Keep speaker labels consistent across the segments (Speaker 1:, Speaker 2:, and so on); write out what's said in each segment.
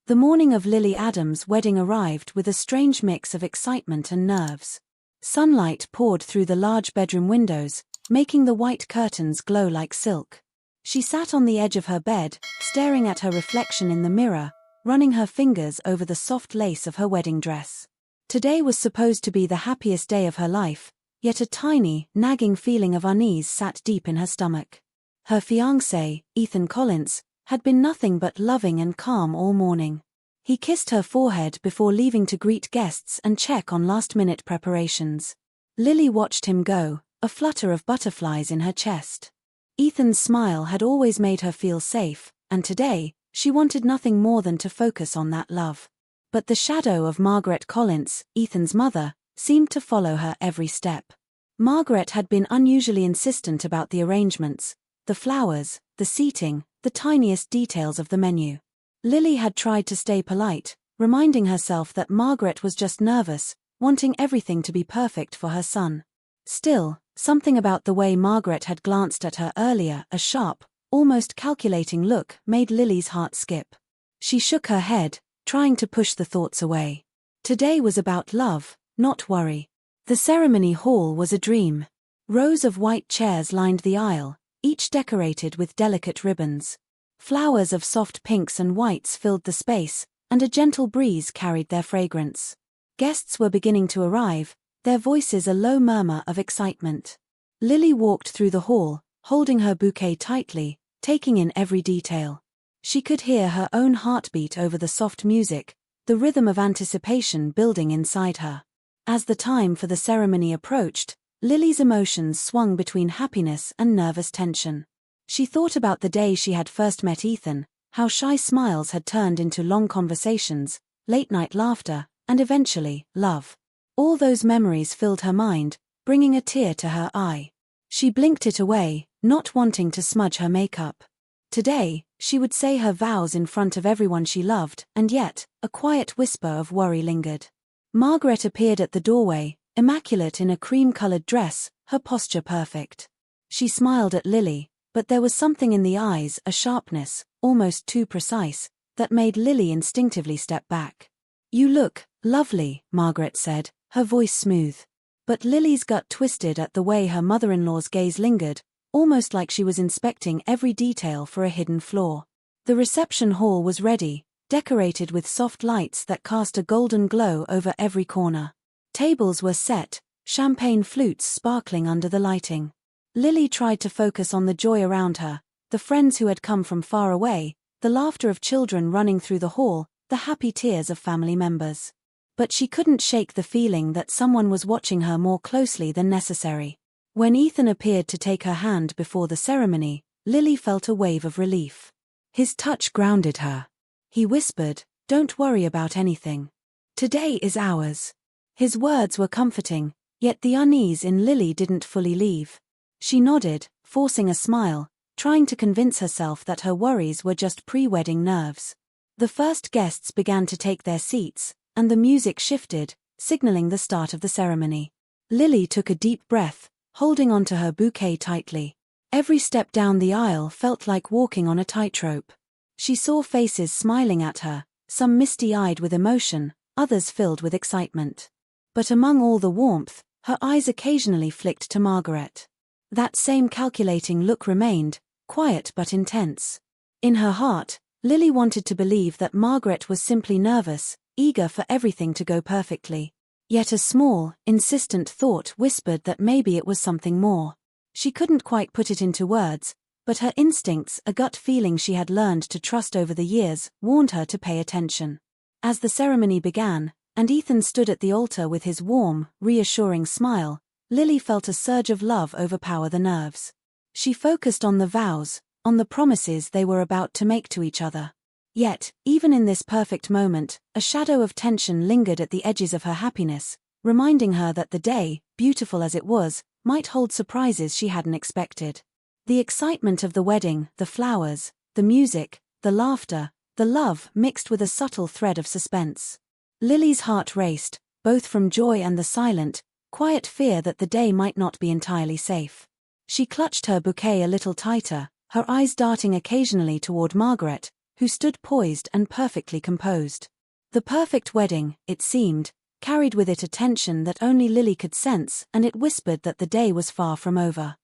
Speaker 1: The morning of Lily Adams' wedding arrived with a strange mix of excitement and nerves. Sunlight poured through the large bedroom windows, making the white curtains glow like silk. She sat on the edge of her bed, staring at her reflection in the mirror, running her fingers over the soft lace of her wedding dress. Today was supposed to be the happiest day of her life, yet a tiny, nagging feeling of unease sat deep in her stomach. Her fiancé, Ethan Collins, had been nothing but loving and calm all morning. He kissed her forehead before leaving to greet guests and check on last-minute preparations. Lily watched him go, a flutter of butterflies in her chest. Ethan's smile had always made her feel safe, and today, she wanted nothing more than to focus on that love. But the shadow of Margaret Collins, Ethan's mother, seemed to follow her every step. Margaret had been unusually insistent about the arrangements, the flowers, the seating, the tiniest details of the menu. Lily had tried to stay polite, reminding herself that Margaret was just nervous, wanting everything to be perfect for her son. Still, something about the way Margaret had glanced at her earlier, a sharp, almost calculating look, made Lily's heart skip. She shook her head, trying to push the thoughts away. Today was about love, not worry. The ceremony hall was a dream. Rows of white chairs lined the aisle, each decorated with delicate ribbons. Flowers of soft pinks and whites filled the space, and a gentle breeze carried their fragrance. Guests were beginning to arrive, their voices a low murmur of excitement. Lily walked through the hall, holding her bouquet tightly, taking in every detail. She could hear her own heartbeat over the soft music, the rhythm of anticipation building inside her. As the time for the ceremony approached, Lily's emotions swung between happiness and nervous tension. She thought about the day she had first met Ethan, how shy smiles had turned into long conversations, late-night laughter, and eventually, love. All those memories filled her mind, bringing a tear to her eye. She blinked it away, not wanting to smudge her makeup. Today, she would say her vows in front of everyone she loved, and yet, a quiet whisper of worry lingered. Margaret appeared at the doorway, immaculate in a cream-colored dress, her posture perfect. She smiled at Lily, but there was something in the eyes, a sharpness, almost too precise, that made Lily instinctively step back. "You look lovely," Margaret said, her voice smooth. But Lily's gut twisted at the way her mother-in-law's gaze lingered, almost like she was inspecting every detail for a hidden flaw. The reception hall was ready, decorated with soft lights that cast a golden glow over every corner. Tables were set, champagne flutes sparkling under the lighting. Lily tried to focus on the joy around her, the friends who had come from far away, the laughter of children running through the hall, the happy tears of family members. But she couldn't shake the feeling that someone was watching her more closely than necessary. When Ethan appeared to take her hand before the ceremony, Lily felt a wave of relief. His touch grounded her. He whispered, "Don't worry about anything. Today is ours." His words were comforting, yet the unease in Lily didn't fully leave. She nodded, forcing a smile, trying to convince herself that her worries were just pre-wedding nerves. The first guests began to take their seats, and the music shifted, signaling the start of the ceremony. Lily took a deep breath, holding onto her bouquet tightly. Every step down the aisle felt like walking on a tightrope. She saw faces smiling at her, some misty-eyed with emotion, others filled with excitement. But among all the warmth, her eyes occasionally flicked to Margaret. That same calculating look remained, quiet but intense. In her heart, Lily wanted to believe that Margaret was simply nervous, eager for everything to go perfectly. Yet a small, insistent thought whispered that maybe it was something more. She couldn't quite put it into words, but her instincts, a gut feeling she had learned to trust over the years, warned her to pay attention. As the ceremony began, and Ethan stood at the altar with his warm, reassuring smile, Lily felt a surge of love overpower the nerves. She focused on the vows, on the promises they were about to make to each other. Yet, even in this perfect moment, a shadow of tension lingered at the edges of her happiness, reminding her that the day, beautiful as it was, might hold surprises she hadn't expected. The excitement of the wedding, the flowers, the music, the laughter, the love mixed with a subtle thread of suspense. Lily's heart raced, both from joy and the silent, quiet fear that the day might not be entirely safe. She clutched her bouquet a little tighter, her eyes darting occasionally toward Margaret, who stood poised and perfectly composed. The perfect wedding, it seemed, carried with it a tension that only Lily could sense, and it whispered that the day was far from over.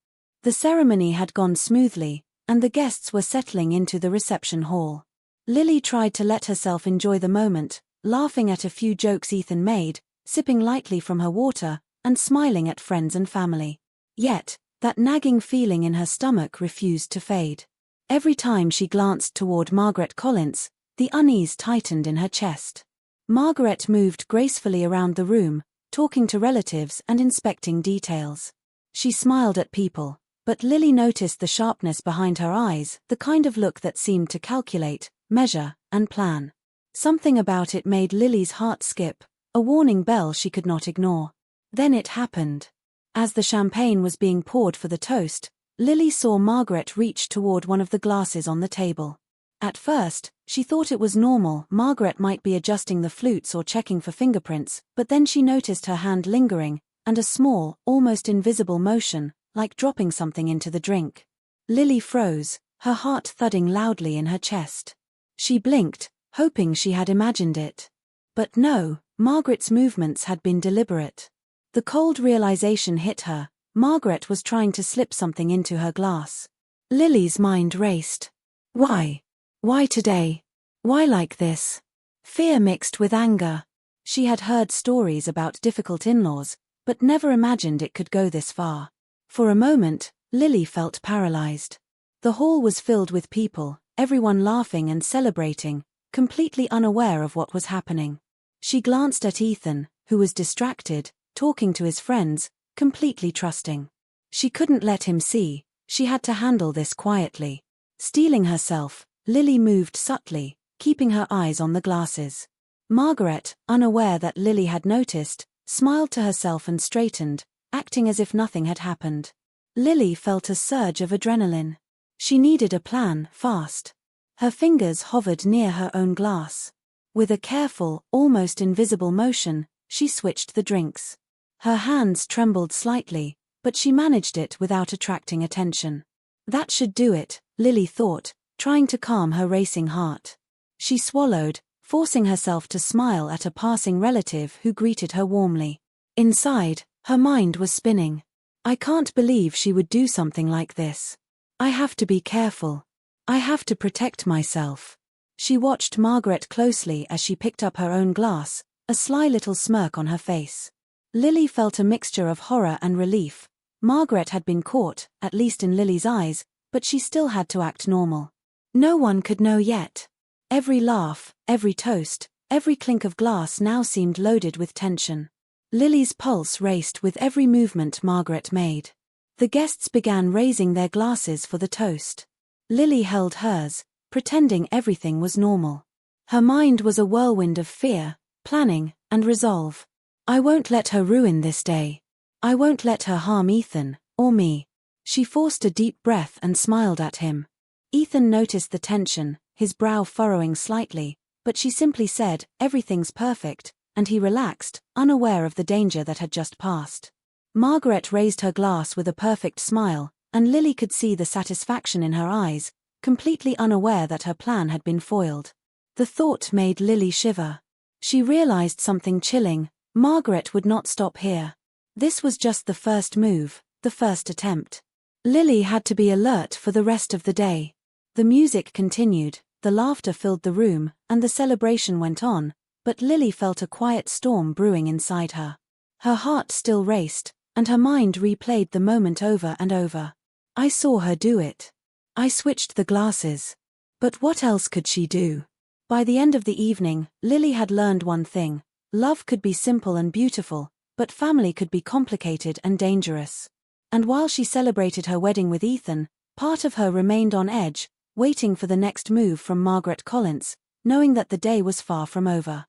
Speaker 1: The ceremony had gone smoothly, and the guests were settling into the reception hall. Lily tried to let herself enjoy the moment, laughing at a few jokes Ethan made, sipping lightly from her water, and smiling at friends and family. Yet, that nagging feeling in her stomach refused to fade. Every time she glanced toward Margaret Collins, the unease tightened in her chest. Margaret moved gracefully around the room, talking to relatives and inspecting details. She smiled at people, but Lily noticed the sharpness behind her eyes, the kind of look that seemed to calculate, measure, and plan. Something about it made Lily's heart skip, a warning bell she could not ignore. Then it happened. As the champagne was being poured for the toast, Lily saw Margaret reach toward one of the glasses on the table. At first, she thought it was normal. Margaret might be adjusting the flutes or checking for fingerprints, but then she noticed her hand lingering, and a small, almost invisible motion, like dropping something into the drink. Lily froze, her heart thudding loudly in her chest. She blinked, hoping she had imagined it. But no, Margaret's movements had been deliberate. The cold realization hit her. Margaret was trying to slip something into her glass. Lily's mind raced. Why? Why today? Why like this? Fear mixed with anger. She had heard stories about difficult in-laws, but never imagined it could go this far. For a moment, Lily felt paralyzed. The hall was filled with people, everyone laughing and celebrating, completely unaware of what was happening. She glanced at Ethan, who was distracted, talking to his friends, completely trusting. She couldn't let him see, she had to handle this quietly. Steeling herself, Lily moved subtly, keeping her eyes on the glasses. Margaret, unaware that Lily had noticed, smiled to herself and straightened, acting as if nothing had happened. Lily felt a surge of adrenaline. She needed a plan, fast. Her fingers hovered near her own glass. With a careful, almost invisible motion, she switched the drinks. Her hands trembled slightly, but she managed it without attracting attention. That should do it, Lily thought, trying to calm her racing heart. She swallowed, forcing herself to smile at a passing relative who greeted her warmly. Inside, her mind was spinning. I can't believe she would do something like this. I have to be careful. I have to protect myself. She watched Margaret closely as she picked up her own glass, a sly little smirk on her face. Lily felt a mixture of horror and relief. Margaret had been caught, at least in Lily's eyes, but she still had to act normal. No one could know yet. Every laugh, every toast, every clink of glass now seemed loaded with tension. Lily's pulse raced with every movement Margaret made. The guests began raising their glasses for the toast. Lily held hers, pretending everything was normal. Her mind was a whirlwind of fear, planning, and resolve. I won't let her ruin this day. I won't let her harm Ethan, or me. She forced a deep breath and smiled at him. Ethan noticed the tension, his brow furrowing slightly, but she simply said, "Everything's perfect," and he relaxed, unaware of the danger that had just passed. Margaret raised her glass with a perfect smile, and Lily could see the satisfaction in her eyes, completely unaware that her plan had been foiled. The thought made Lily shiver. She realized something chilling. Margaret would not stop here. This was just the first move, the first attempt. Lily had to be alert for the rest of the day. The music continued, the laughter filled the room, and the celebration went on, but Lily felt a quiet storm brewing inside her. Her heart still raced, and her mind replayed the moment over and over. I saw her do it. I switched the glasses. But what else could she do? By the end of the evening, Lily had learned one thing. Love could be simple and beautiful, but family could be complicated and dangerous. And while she celebrated her wedding with Ethan, part of her remained on edge, waiting for the next move from Margaret Collins, knowing that the day was far from over.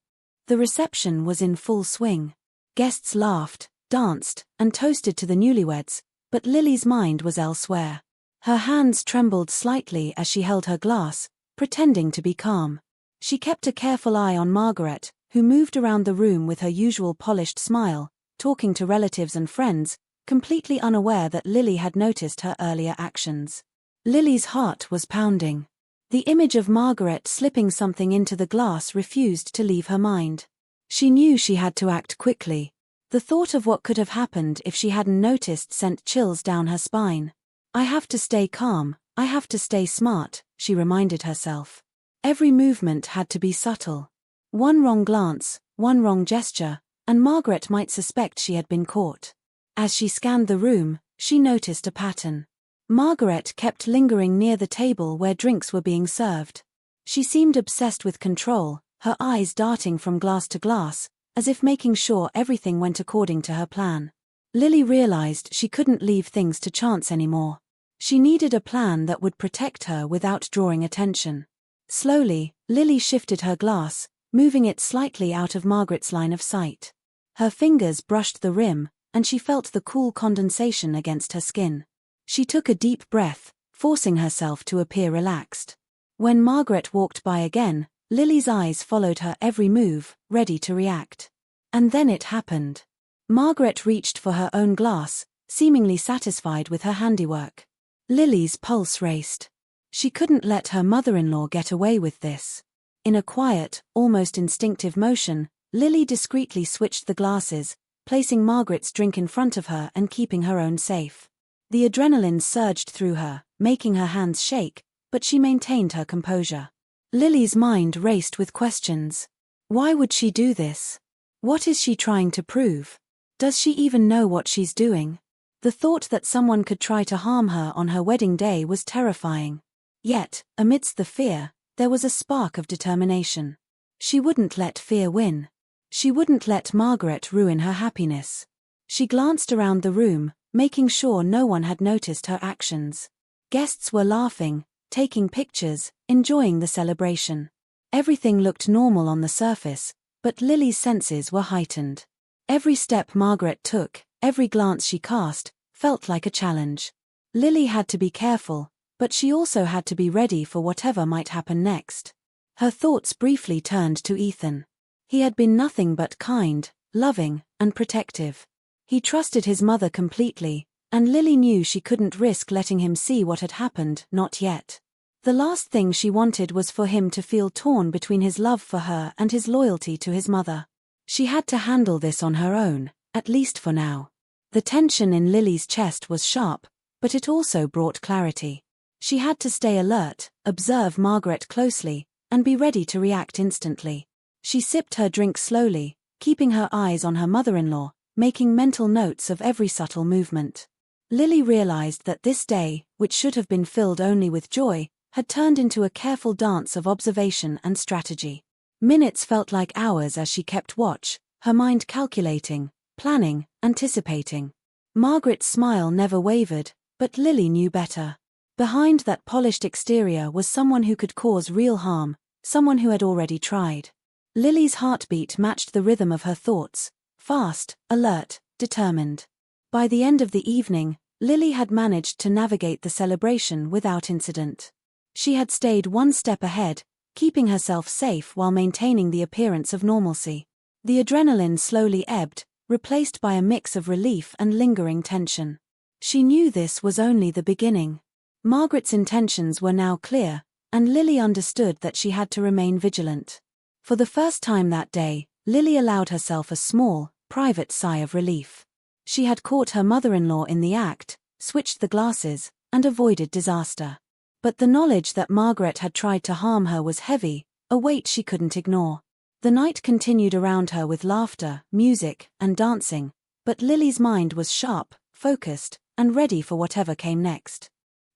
Speaker 1: The reception was in full swing. Guests laughed, danced, and toasted to the newlyweds, but Lily's mind was elsewhere. Her hands trembled slightly as she held her glass, pretending to be calm. She kept a careful eye on Margaret, who moved around the room with her usual polished smile, talking to relatives and friends, completely unaware that Lily had noticed her earlier actions. Lily's heart was pounding. The image of Margaret slipping something into the glass refused to leave her mind. She knew she had to act quickly. The thought of what could have happened if she hadn't noticed sent chills down her spine. I have to stay calm, I have to stay smart, she reminded herself. Every movement had to be subtle. One wrong glance, one wrong gesture, and Margaret might suspect she had been caught. As she scanned the room, she noticed a pattern. Margaret kept lingering near the table where drinks were being served. She seemed obsessed with control, her eyes darting from glass to glass, as if making sure everything went according to her plan. Lily realized she couldn't leave things to chance anymore. She needed a plan that would protect her without drawing attention. Slowly, Lily shifted her glass, moving it slightly out of Margaret's line of sight. Her fingers brushed the rim, and she felt the cool condensation against her skin. She took a deep breath, forcing herself to appear relaxed. When Margaret walked by again, Lily's eyes followed her every move, ready to react. And then it happened. Margaret reached for her own glass, seemingly satisfied with her handiwork. Lily's pulse raced. She couldn't let her mother-in-law get away with this. In a quiet, almost instinctive motion, Lily discreetly switched the glasses, placing Margaret's drink in front of her and keeping her own safe. The adrenaline surged through her, making her hands shake, but she maintained her composure. Lily's mind raced with questions. Why would she do this? What is she trying to prove? Does she even know what she's doing? The thought that someone could try to harm her on her wedding day was terrifying. Yet, amidst the fear, there was a spark of determination. She wouldn't let fear win. She wouldn't let Margaret ruin her happiness. She glanced around the room, making sure no one had noticed her actions. Guests were laughing, taking pictures, enjoying the celebration. Everything looked normal on the surface, but Lily's senses were heightened. Every step Margaret took, every glance she cast, felt like a challenge. Lily had to be careful, but she also had to be ready for whatever might happen next. Her thoughts briefly turned to Ethan. He had been nothing but kind, loving, and protective. He trusted his mother completely, and Lily knew she couldn't risk letting him see what had happened, not yet. The last thing she wanted was for him to feel torn between his love for her and his loyalty to his mother. She had to handle this on her own, at least for now. The tension in Lily's chest was sharp, but it also brought clarity. She had to stay alert, observe Margaret closely, and be ready to react instantly. She sipped her drink slowly, keeping her eyes on her mother-in-law, making mental notes of every subtle movement. Lily realized that this day, which should have been filled only with joy, had turned into a careful dance of observation and strategy. Minutes felt like hours as she kept watch, her mind calculating, planning, anticipating. Margaret's smile never wavered, but Lily knew better. Behind that polished exterior was someone who could cause real harm, someone who had already tried. Lily's heartbeat matched the rhythm of her thoughts, fast, alert, determined. By the end of the evening, Lily had managed to navigate the celebration without incident. She had stayed one step ahead, keeping herself safe while maintaining the appearance of normalcy. The adrenaline slowly ebbed, replaced by a mix of relief and lingering tension. She knew this was only the beginning. Margaret's intentions were now clear, and Lily understood that she had to remain vigilant. For the first time that day, Lily allowed herself a small, private sigh of relief. She had caught her mother-in-law in the act, switched the glasses, and avoided disaster. But the knowledge that Margaret had tried to harm her was heavy, a weight she couldn't ignore. The night continued around her with laughter, music, and dancing, but Lily's mind was sharp, focused, and ready for whatever came next.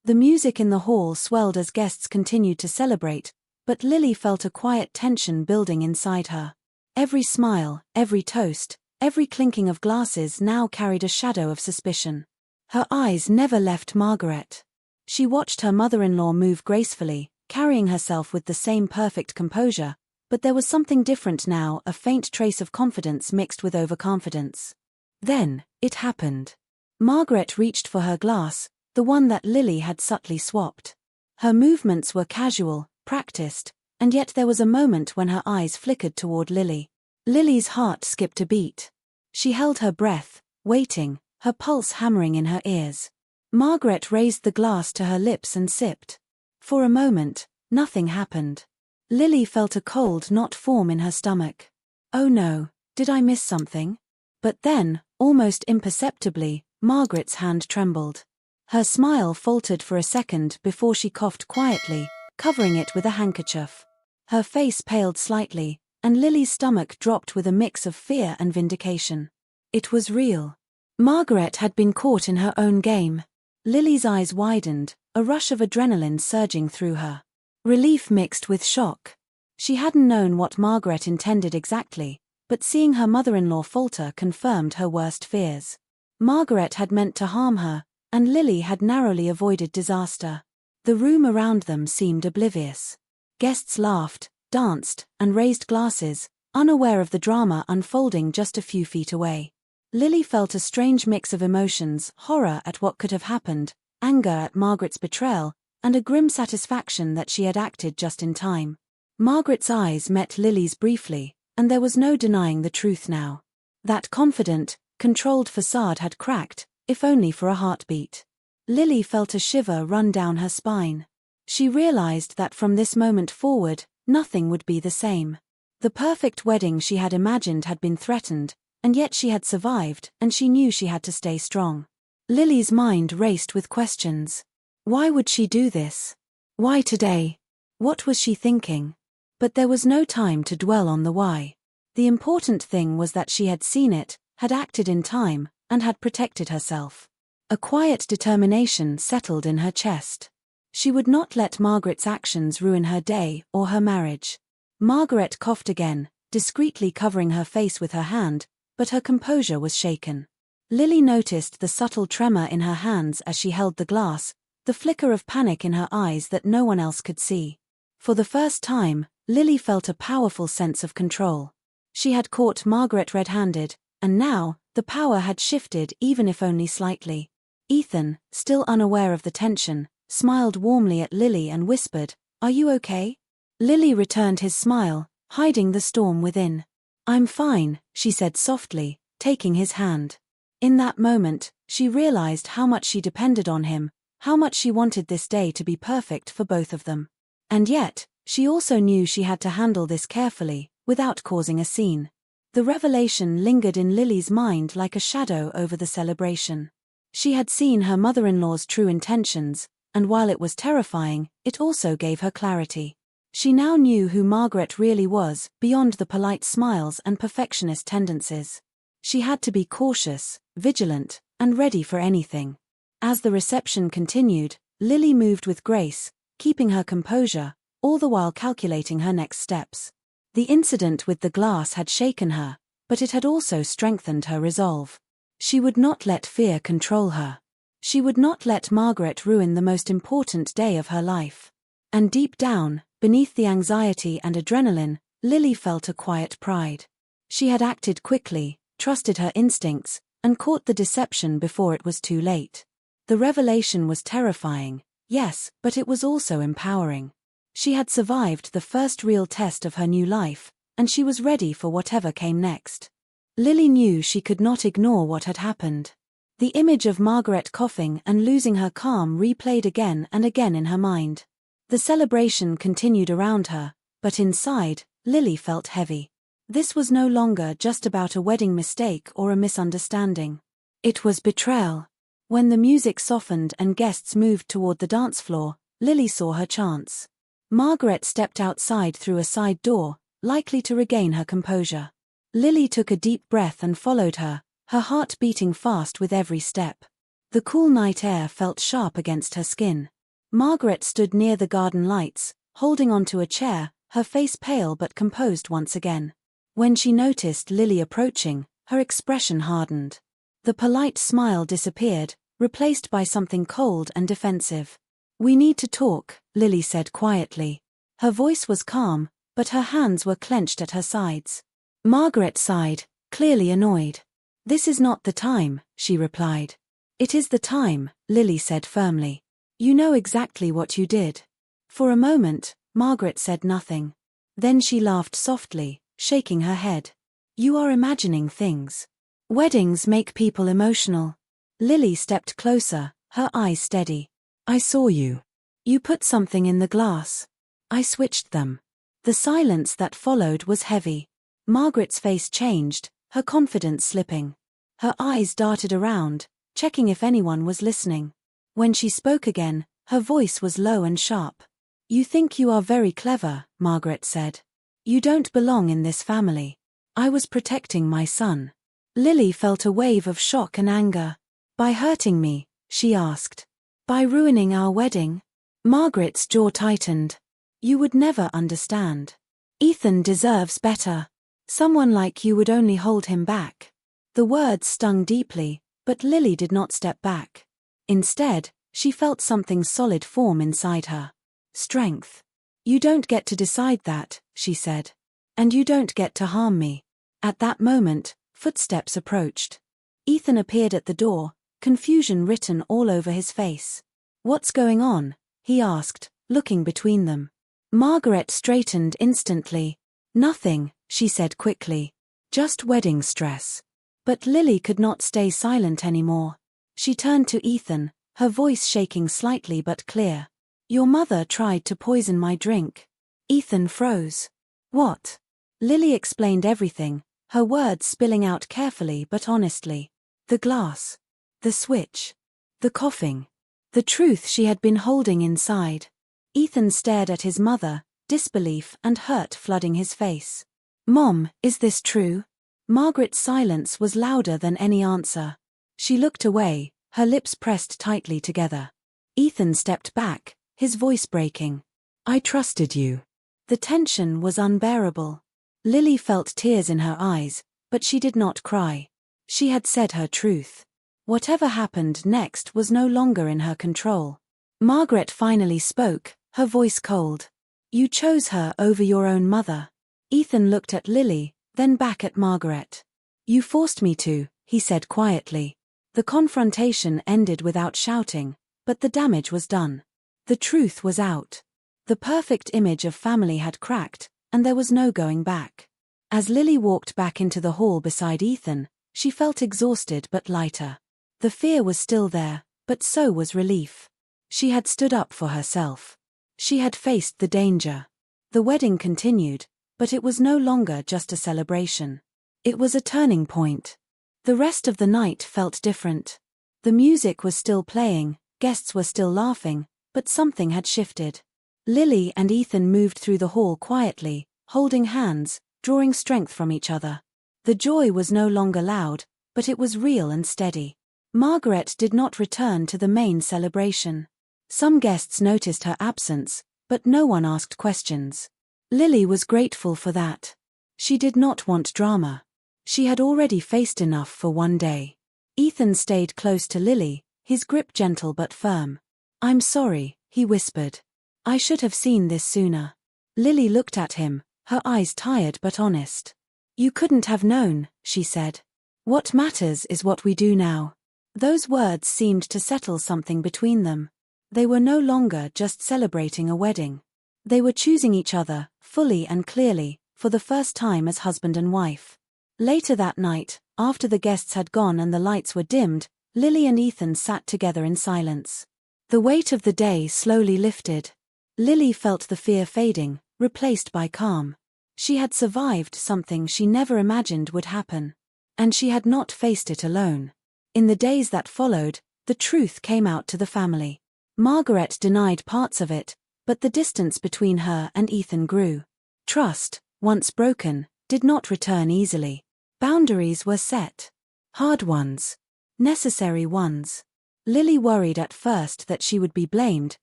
Speaker 1: The music in the hall swelled as guests continued to celebrate, but Lily felt a quiet tension building inside her. Every smile, every toast, every clinking of glasses now carried a shadow of suspicion. Her eyes never left Margaret. She watched her mother-in-law move gracefully, carrying herself with the same perfect composure, but there was something different now, a faint trace of confidence mixed with overconfidence. Then, it happened. Margaret reached for her glass, the one that Lily had subtly swapped. Her movements were casual, practiced, and yet there was a moment when her eyes flickered toward Lily. Lily's heart skipped a beat. She held her breath, waiting, her pulse hammering in her ears. Margaret raised the glass to her lips and sipped. For a moment, Nothing happened. Lily felt a cold knot form in her stomach. Oh no, did I miss something? But then, almost imperceptibly, Margaret's hand trembled. Her smile faltered for a second before she coughed quietly, covering it with a handkerchief. Her face paled slightly, and Lily's stomach dropped with a mix of fear and vindication. It was real. Margaret had been caught in her own game. Lily's eyes widened, a rush of adrenaline surging through her. Relief mixed with shock. She hadn't known what Margaret intended exactly, but seeing her mother-in-law falter confirmed her worst fears. Margaret had meant to harm her, and Lily had narrowly avoided disaster. The room around them seemed oblivious. Guests laughed, danced, and raised glasses, unaware of the drama unfolding just a few feet away. Lily felt a strange mix of emotions, horror at what could have happened, anger at Margaret's betrayal, and a grim satisfaction that she had acted just in time. Margaret's eyes met Lily's briefly, and there was no denying the truth now. That confident, controlled facade had cracked, if only for a heartbeat. Lily felt a shiver run down her spine. She realized that from this moment forward, nothing would be the same. The perfect wedding she had imagined had been threatened, and yet she had survived, and she knew she had to stay strong. Lily's mind raced with questions. Why would she do this? Why today? What was she thinking? But there was no time to dwell on the why. The important thing was that she had seen it, had acted in time, and had protected herself. A quiet determination settled in her chest. She would not let Margaret's actions ruin her day or her marriage. Margaret coughed again, discreetly covering her face with her hand, but her composure was shaken. Lily noticed the subtle tremor in her hands as she held the glass, the flicker of panic in her eyes that no one else could see. For the first time, Lily felt a powerful sense of control. She had caught Margaret red-handed, and now, the power had shifted even if only slightly. Ethan, still unaware of the tension, smiled warmly at Lily and whispered, "Are you okay?" Lily returned his smile, hiding the storm within. "I'm fine," she said softly, taking his hand. In that moment, she realized how much she depended on him, how much she wanted this day to be perfect for both of them. And yet, she also knew she had to handle this carefully, without causing a scene. The revelation lingered in Lily's mind like a shadow over the celebration. She had seen her mother-in-law's true intentions, and while it was terrifying, it also gave her clarity. She now knew who Margaret really was, beyond the polite smiles and perfectionist tendencies. She had to be cautious, vigilant, and ready for anything. As the reception continued, Lily moved with grace, keeping her composure, all the while calculating her next steps. The incident with the glass had shaken her, but it had also strengthened her resolve. She would not let fear control her. She would not let Margaret ruin the most important day of her life. And deep down, beneath the anxiety and adrenaline, Lily felt a quiet pride. She had acted quickly, trusted her instincts, and caught the deception before it was too late. The revelation was terrifying, yes, but it was also empowering. She had survived the first real test of her new life, and she was ready for whatever came next. Lily knew she could not ignore what had happened. The image of Margaret coughing and losing her calm replayed again and again in her mind. The celebration continued around her, but inside, Lily felt heavy. This was no longer just about a wedding mistake or a misunderstanding. It was betrayal. When the music softened and guests moved toward the dance floor, Lily saw her chance. Margaret stepped outside through a side door, likely to regain her composure. Lily took a deep breath and followed her, her heart beating fast with every step. The cool night air felt sharp against her skin. Margaret stood near the garden lights, holding onto a chair, her face pale but composed once again. When she noticed Lily approaching, her expression hardened. The polite smile disappeared, replaced by something cold and defensive. "We need to talk," Lily said quietly. Her voice was calm, but her hands were clenched at her sides. Margaret sighed, clearly annoyed. "This is not the time," she replied. "It is the time," Lily said firmly. "You know exactly what you did." For a moment, Margaret said nothing. Then she laughed softly, shaking her head. "You are imagining things. Weddings make people emotional." Lily stepped closer, her eyes steady. "I saw you. You put something in the glass." I switched them. The silence that followed was heavy. Margaret's face changed, her confidence slipping. Her eyes darted around, checking if anyone was listening. When she spoke again, her voice was low and sharp. You think you are very clever, Margaret said. You don't belong in this family. I was protecting my son. Lily felt a wave of shock and anger. By hurting me? She asked. By ruining our wedding? Margaret's jaw tightened. You would never understand. Ethan deserves better. Someone like you would only hold him back. The words stung deeply, but Lily did not step back. Instead, she felt something solid form inside her. Strength. You don't get to decide that, she said. And you don't get to harm me. At that moment, footsteps approached. Ethan appeared at the door, confusion written all over his face. What's going on? He asked, looking between them. Margaret straightened instantly. Nothing, she said quickly. Just wedding stress. But Lily could not stay silent anymore. She turned to Ethan, her voice shaking slightly but clear. Your mother tried to poison my drink. Ethan froze. What? Lily explained everything, her words spilling out carefully but honestly. The glass. The switch. The coughing. The truth she had been holding inside. Ethan stared at his mother, disbelief and hurt flooding his face. Mom, is this true? Margaret's silence was louder than any answer. She looked away, her lips pressed tightly together. Ethan stepped back, his voice breaking. I trusted you. The tension was unbearable. Lily felt tears in her eyes, but she did not cry. She had said her truth. Whatever happened next was no longer in her control. Margaret finally spoke, her voice cold. You chose her over your own mother. Ethan looked at Lily, then back at Margaret. You forced me to, he said quietly. The confrontation ended without shouting, but the damage was done. The truth was out. The perfect image of family had cracked, and there was no going back. As Lily walked back into the hall beside Ethan, she felt exhausted but lighter. The fear was still there, but so was relief. She had stood up for herself. She had faced the danger. The wedding continued, but it was no longer just a celebration. It was a turning point. The rest of the night felt different. The music was still playing, guests were still laughing, but something had shifted. Lily and Ethan moved through the hall quietly, holding hands, drawing strength from each other. The joy was no longer loud, but it was real and steady. Margaret did not return to the main celebration. Some guests noticed her absence, but no one asked questions. Lily was grateful for that. She did not want drama. She had already faced enough for one day. Ethan stayed close to Lily, his grip gentle but firm. I'm sorry, he whispered. I should have seen this sooner. Lily looked at him, her eyes tired but honest. You couldn't have known, she said. What matters is what we do now. Those words seemed to settle something between them. They were no longer just celebrating a wedding. They were choosing each other, fully and clearly, for the first time as husband and wife. Later that night, after the guests had gone and the lights were dimmed, Lily and Ethan sat together in silence. The weight of the day slowly lifted. Lily felt the fear fading, replaced by calm. She had survived something she never imagined would happen. And she had not faced it alone. In the days that followed, the truth came out to the family. Margaret denied parts of it, but the distance between her and Ethan grew. Trust, once broken, did not return easily. Boundaries were set. Hard ones. Necessary ones. Lily worried at first that she would be blamed,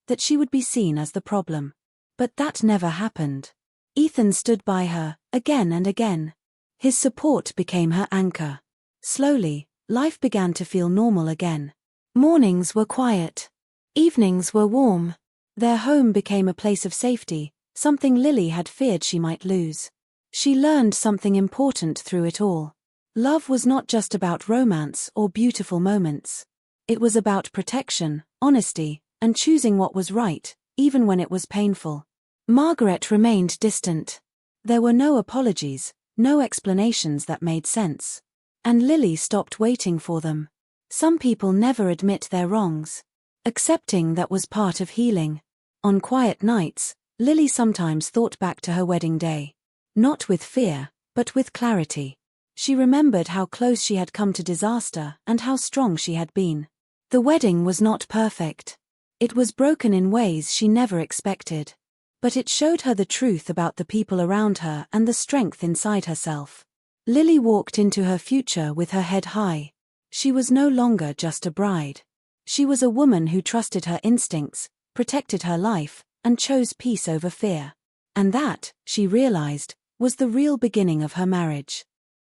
Speaker 1: that she would be seen as the problem. But that never happened. Ethan stood by her, again and again. His support became her anchor. Slowly, life began to feel normal again. Mornings were quiet. Evenings were warm. Their home became a place of safety, something Lily had feared she might lose. She learned something important through it all. Love was not just about romance or beautiful moments. It was about protection, honesty, and choosing what was right, even when it was painful. Margaret remained distant. There were no apologies, no explanations that made sense. And Lily stopped waiting for them. Some people never admit their wrongs. Accepting that was part of healing. On quiet nights, Lily sometimes thought back to her wedding day. Not with fear, but with clarity. She remembered how close she had come to disaster and how strong she had been. The wedding was not perfect. It was broken in ways she never expected. But it showed her the truth about the people around her and the strength inside herself. Lily walked into her future with her head high. She was no longer just a bride. She was a woman who trusted her instincts, protected her life, and chose peace over fear. And that, she realized, was the real beginning of her marriage.